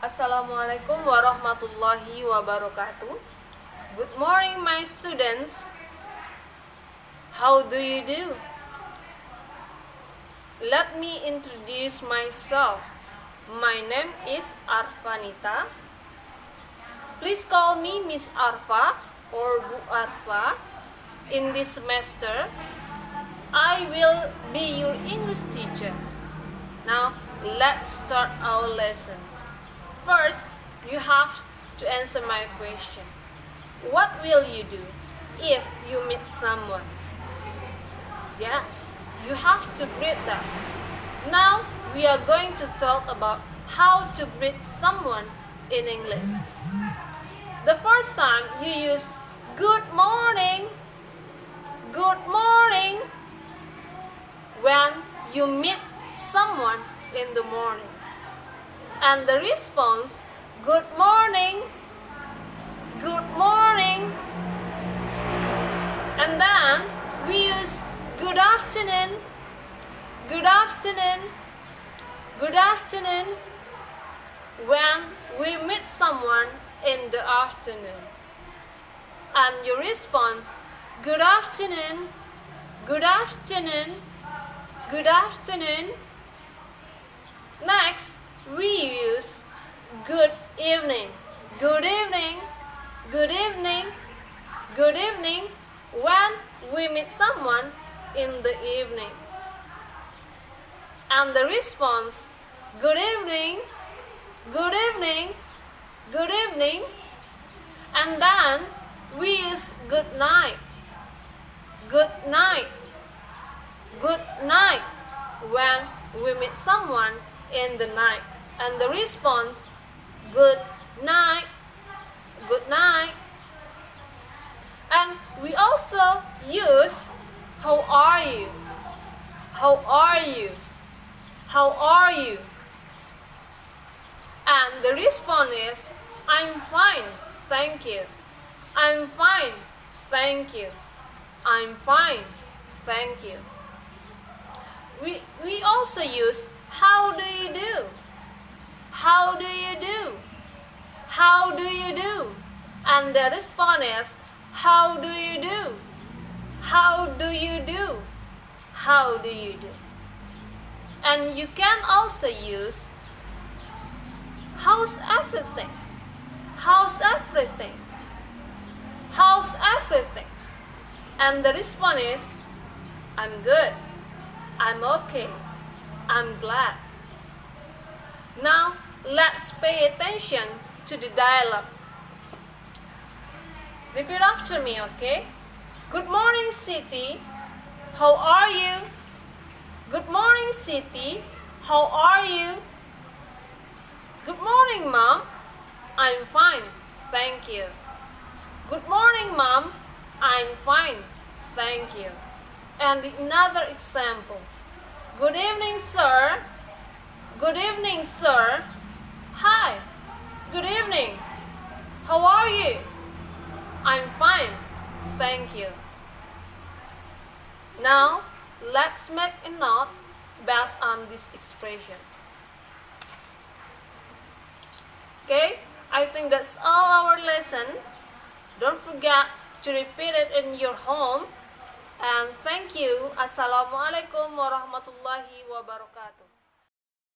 Assalamualaikum warahmatullahi wabarakatuh. Good morning, my students. How do you do? Let me introduce myself. My name is Arfanita. Please call me Miss Arfa or Bu Arfa. In this semester, I will be your English teacher. Now, let's start our lessons. First, you have to answer my question. What will you do if you meet someone? Yes, you have to greet them. Now, we are going to talk about how to greet someone in English. The first time you use good morning, when you meet someone in the morning. And the response, good morning. And then we use good afternoon, when we meet someone in the afternoon. And your response, good afternoon. Next, we use good evening when we meet someone in the evening. And the response, good evening. And then we use good night when we meet someone in the night. And the response, good night. And we also use how are you. And the response is, I'm fine, thank you. We also use how do you do? And the response is, how do you do? And you can also use how's everything? And the response is, I'm good, I'm okay, I'm glad. Now, let's pay attention to the dialogue. Repeat after me, okay? Good morning, Siti. How are you? Good morning, Siti. How are you? Good morning, Mom. I'm fine, thank you. Good morning, Mom. I'm fine, thank you. And another example. Good evening, sir. Hi. Good evening. How are you? I'm fine, thank you. Now, let's make a note based on this expression. Okay, I think that's all our lesson. Don't forget to repeat it in your home. And thank you. Assalamualaikum warahmatullahi wabarakatuh.